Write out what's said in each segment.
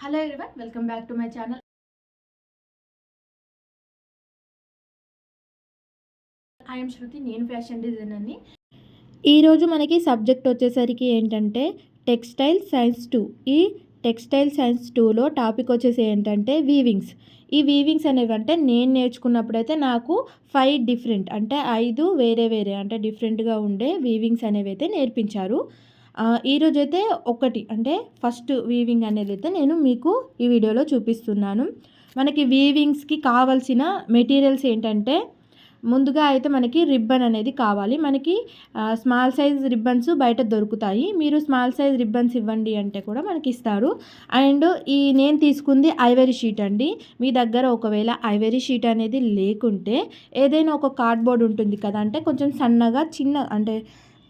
Hello everyone, welcome back to my channel. I'm Shruti. నేను fashion డిజైనర్ని. ఈరోజు మనకి సబ్జెక్ట్ వచ్చేసరికి ఏంటంటే టెక్స్టైల్ సైన్స్ 2. ఈ టెక్స్టైల్ సైన్స్ 2లో టాపిక్ వచ్చేసి ఏంటంటే వీవింగ్స్. ఈ వీవింగ్స్ అనేవి అంటే నేను నేర్చుకున్నప్పుడైతే నాకు 5 డిఫరెంట్ అంటే 5 వేరే అంటే డిఫరెంట్గా ఉండే వీవింగ్స్ అనేవి అయితే నేర్పించారు. ఈరోజైతే ఒకటి అంటే ఫస్ట్ వీవింగ్ అనేది అయితే నేను మీకు ఈ వీడియోలో చూపిస్తున్నాను. మనకి వీవింగ్స్కి కావాల్సిన మెటీరియల్స్ ఏంటంటే ముందుగా అయితే మనకి రిబ్బన్ అనేది కావాలి. మనకి స్మాల్ సైజ్ రిబ్బన్స్ బయట దొరుకుతాయి. మీరు స్మాల్ సైజ్ రిబ్బన్స్ ఇవ్వండి అంటే కూడా మనకి ఇస్తారు. అండ్ నేను తీసుకుంది ఐవరీ షీట్ అండి. మీ దగ్గర ఒకవేళ ఐవరీ షీట్ అనేది లేకుంటే ఏదైనా ఒక కార్డ్బోర్డ్ ఉంటుంది కదా, అంటే కొంచెం సన్నగా చిన్న అంటే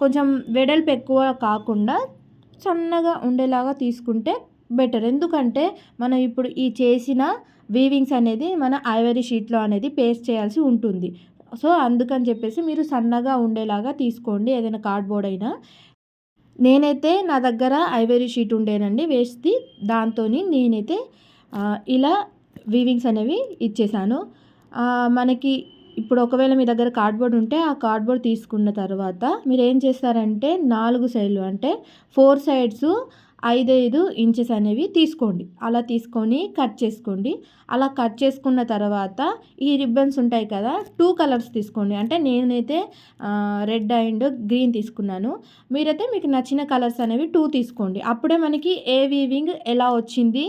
కొంచెం వెడల్పు ఎక్కువ కాకుండా సన్నగా ఉండేలాగా తీసుకుంటే బెటర్. ఎందుకంటే మనం ఇప్పుడు ఈ చేసిన వీవింగ్స్ అనేది మన ఐవరీ షీట్లో అనేది పేస్ట్ చేయాల్సి ఉంటుంది. సో అందుకని చెప్పేసి మీరు సన్నగా ఉండేలాగా తీసుకోండి, ఏదైనా కార్డ్బోర్డ్ అయినా. నేనైతే నా దగ్గర ఐవరీ షీట్ ఉండేనండి వేస్ట్, దాంతో నేనైతే ఇలా వీవింగ్స్ అనేవి ఇచ్చేసాను. మనకి ఇప్పుడు ఒకవేళ మీ దగ్గర కార్డ్బోర్డ్ ఉంటే ఆ కార్డ్బోర్డ్ తీసుకున్న తర్వాత మీరు ఏం చేస్తారంటే 4 సైడ్లు అంటే 4 సైడ్స్ 5 ఇంచెస్ అనేవి తీసుకోండి. అలా తీసుకొని కట్ చేసుకోండి. అలా కట్ చేసుకున్న తర్వాత ఈ రిబ్బన్స్ ఉంటాయి కదా, 2 కలర్స్ తీసుకోండి. అంటే నేనైతే రెడ్ అండ్ గ్రీన్ తీసుకున్నాను. మీరైతే మీకు నచ్చిన కలర్స్ అనేవి 2 తీసుకోండి. అప్పుడే మనకి ఏ వీవింగ్ ఎలా వచ్చింది,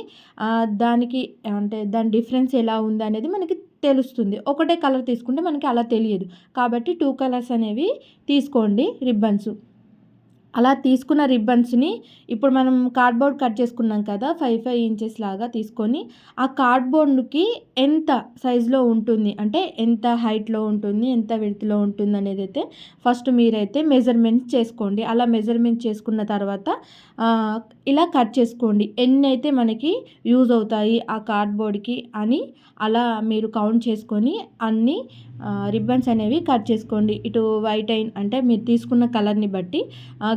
దానికి అంటే దాని డిఫరెన్స్ ఎలా ఉంది అనేది మనకి తెలుస్తుంది. ఒకటే కలర్ తీసుకుంటే మనకి అలా తెలియదు. కాబట్టి 2 కలర్స్ అనేవి తీసుకోండి రిబ్బన్స్. అలా తీసుకున్న రిబ్బన్స్ని ఇప్పుడు మనం కార్డ్బోర్డ్ కట్ చేసుకున్నాం కదా, 5 ఇంచెస్ లాగా తీసుకొని ఆ కార్డ్బోర్డ్కి ఎంత సైజులో ఉంటుంది అంటే ఎంత హైట్లో ఉంటుంది, ఎంత విడ్త్లో ఉంటుంది అనేది అయితే ఫస్ట్ మీరైతే మెజర్మెంట్ చేసుకోండి. అలా మెజర్మెంట్ చేసుకున్న తర్వాత ఇలా కట్ చేసుకోండి. ఎన్ని అయితే మనకి యూజ్ అవుతాయి ఆ కార్డ్బోర్డ్కి అని అలా మీరు కౌంట్ చేసుకొని అన్ని రిబ్బన్స్ అనేవి కట్ చేసుకోండి. ఇటు వైట్ అయిన అంటే మీరు తీసుకున్న కలర్ని బట్టి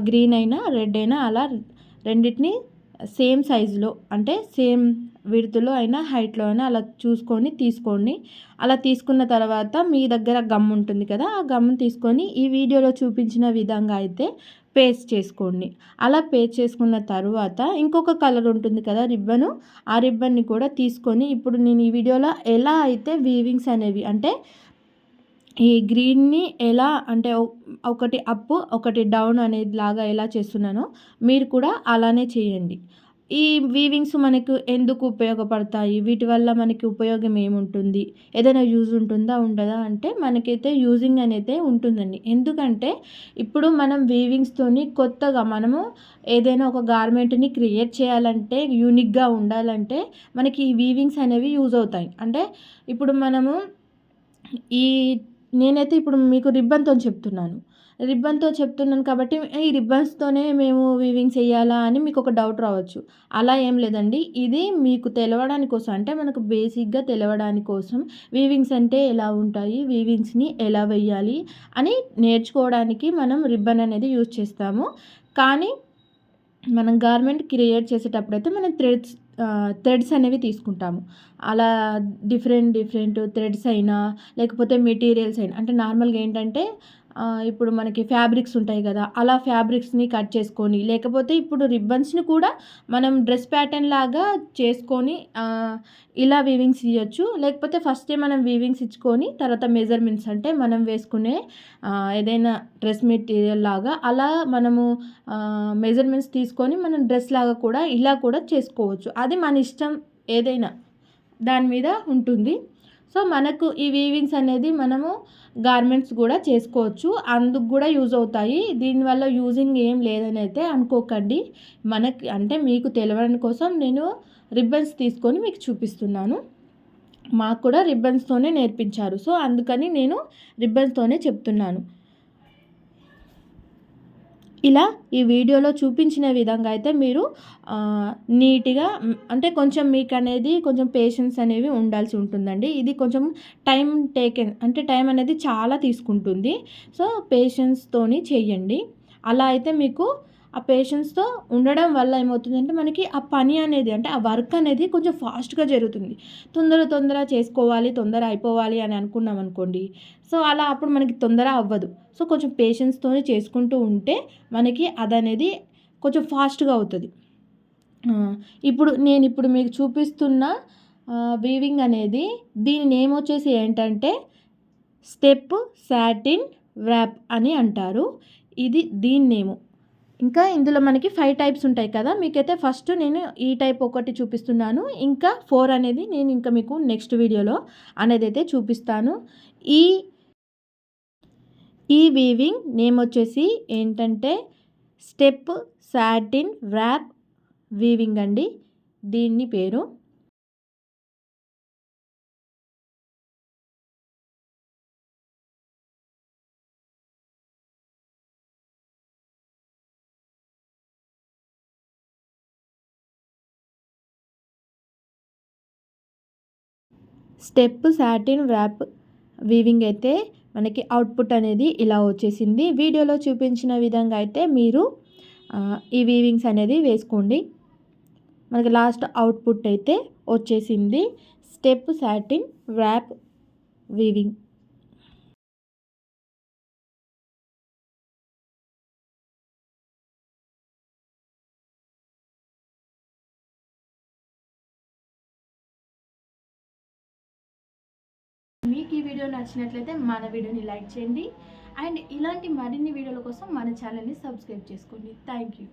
గ్రీన్ అయినా రెడ్ అయినా అలా రెండింటిని సేమ్ సైజులో అంటే సేమ్ విడ్త్లో అయినా హైట్లో అయినా అలా చూసుకొని తీసుకోండి. అలా తీసుకున్న తర్వాత మీ దగ్గర గమ్ ఉంటుంది కదా, ఆ గమ్ని తీసుకొని ఈ వీడియోలో చూపించిన విధంగా అయితే పేస్ట్ చేసుకోండి. అలా పేస్ట్ చేసుకున్న తర్వాత ఇంకొక కలర్ ఉంటుంది కదా రిబ్బను, ఆ రిబ్బన్ని కూడా తీసుకొని ఇప్పుడు నేను ఈ వీడియోలో ఎలా అయితే వీవింగ్స్ అనేవి అంటే ఈ గ్రీన్ని ఎలా అంటే ఒకటి అప్ ఒకటి డౌన్ అనేది లాగా ఎలా చేస్తున్నానో మీరు కూడా అలానే చేయండి. ఈ వీవింగ్స్ మనకు ఎందుకు ఉపయోగపడతాయి, వీటి వల్ల మనకి ఉపయోగం ఏముంటుంది, ఏదైనా యూజ్ ఉంటుందా ఉండదా అంటే మనకైతే యూజింగ్ అనేది ఉంటుందండి. ఎందుకంటే ఇప్పుడు మనం వీవింగ్స్తోని కొత్తగా మనము ఏదైనా ఒక గార్మెంట్ని క్రియేట్ చేయాలంటే యూనిక్గా ఉండాలంటే మనకి ఈ వీవింగ్స్ అనేవి యూజ్ అవుతాయి. అంటే ఇప్పుడు మనము ఈ నేనైతే ఇప్పుడు మీకు రిబ్బన్తో చెప్తున్నాను కాబట్టి ఈ రిబ్బన్స్తోనే మేము వీవింగ్స్ వేయాలా అని మీకు ఒక డౌట్ రావచ్చు. అలా ఏం లేదండి. ఇది మీకు తెలవడానికి కోసం అంటే మనకు బేసిక్గా తెలవడానికి కోసం వీవింగ్స్ అంటే ఎలా ఉంటాయి, వీవింగ్స్ని ఎలా వేయాలి అని నేర్చుకోవడానికి మనం రిబ్బన్ అనేది యూజ్ చేస్తాము. కానీ మనం గార్మెంట్ క్రియేట్ చేసేటప్పుడైతే మనం థ్రెడ్స్ అనేవి తీసుకుంటాము. అలా డిఫరెంట్ థ్రెడ్స్ అయినా లేకపోతే మెటీరియల్స్ అయినా అంటే నార్మల్గా ఏంటంటే ఇప్పుడు మనకి ఫ్యాబ్రిక్స్ ఉంటాయి కదా, అలా ఫ్యాబ్రిక్స్ని కట్ చేసుకొని లేకపోతే ఇప్పుడు రిబ్బన్స్ని కూడా మనం డ్రెస్ ప్యాటర్న్ లాగా చేసుకొని ఇలా వీవింగ్స్ ఇవ్వచ్చు. లేకపోతే ఫస్టే మనం వీవింగ్స్ ఇచ్చుకొని తర్వాత మెజర్మెంట్స్ అంటే మనం వేసుకునే ఏదైనా డ్రెస్ మెటీరియల్ లాగా అలా మనము మెజర్మెంట్స్ తీసుకొని మనం డ్రెస్ లాగా కూడా ఇలా కూడా చేసుకోవచ్చు. అది మన ఇష్టం, ఏదైనా దాని మీద ఉంటుంది. సో మనకు ఈ వీవింగ్స్ అనేది మనము గార్మెంట్స్ కూడా చేసుకోవచ్చు, అందుకు కూడా యూజ్ అవుతాయి. దీనివల్ల యూజింగ్ ఏం లేదని అయితే అనుకోకండి. మనకి అంటే మీకు తెలవడం కోసం నేను రిబ్బన్స్ తీసుకొని మీకు చూపిస్తున్నాను. మాకు కూడా రిబ్బన్స్తోనే నేర్పించారు, సో అందుకని నేను రిబ్బన్స్తోనే చెప్తున్నాను. ఇలా ఈ వీడియోలో చూపించిన విధంగా అయితే మీరు నీట్గా అంటే కొంచెం మీకు అనేది కొంచెం పేషెన్స్ అనేవి ఉండాల్సి ఉంటుందండి. ఇది కొంచెం టైం టేకెన్ అంటే టైం అనేది చాలా తీసుకుంటుంది. సో పేషెన్స్తోని చేయండి. అలా అయితే మీకు ఆ పేషెన్స్తో ఉండడం వల్ల ఏమవుతుందంటే మనకి ఆ పని అనేది అంటే ఆ వర్క్ అనేది కొంచెం ఫాస్ట్గా జరుగుతుంది. తొందర చేసుకోవాలి, తొందర అయిపోవాలి అని అనుకున్నాం అనుకోండి, సో అలా అప్పుడు మనకి తొందర అవ్వదు. సో కొంచెం పేషెన్స్తోనే చేసుకుంటూ ఉంటే మనకి అదనేది కొంచెం ఫాస్ట్గా అవుతుంది. ఇప్పుడు మీకు చూపిస్తున్న వీవింగ్ అనేది దీని నేమ్ వచ్చేసి ఏంటంటే స్టెప్ సాటిన్ వ్రాప్ అని అంటారు. ఇది దీని నేము. ఇంకా ఇందులో మనకి 5 టైప్స్ ఉంటాయి కదా, మీకైతే ఫస్ట్ నేను ఈ టైప్ ఒకటి చూపిస్తున్నాను. ఇంకా 4 అనేది నేను ఇంకా మీకు నెక్స్ట్ వీడియోలో అనేది అయితే చూపిస్తాను. ఈ ఈ వీవింగ్ నేమ్ వచ్చేసి ఏంటంటే స్టెప్ సాటిన్ వ్రాప్ వీవింగ్ అండి దీని పేరు. స్టెప్ సాటిన్ వ్రాప్ వీవింగ్ అయితే మనకి అవుట్పుట్ అనేది ఇలా వచ్చేసింది. వీడియోలో చూపించిన విధంగా అయితే మీరు ఈ వీవింగ్స్ అనేది వేసుకోండి. మనకి లాస్ట్ అవుట్పుట్ అయితే వచ్చేసింది స్టెప్ సాటిన్ వ్రాప్ వీవింగ్. మీకు ఈ వీడియో నచ్చినట్లయితే మన వీడియోని లైక్ చేయండి అండ్ ఇలాంటి మరిన్ని వీడియోల కోసం మన ఛానల్ని సబ్స్క్రైబ్ చేసుకోండి. Thank you.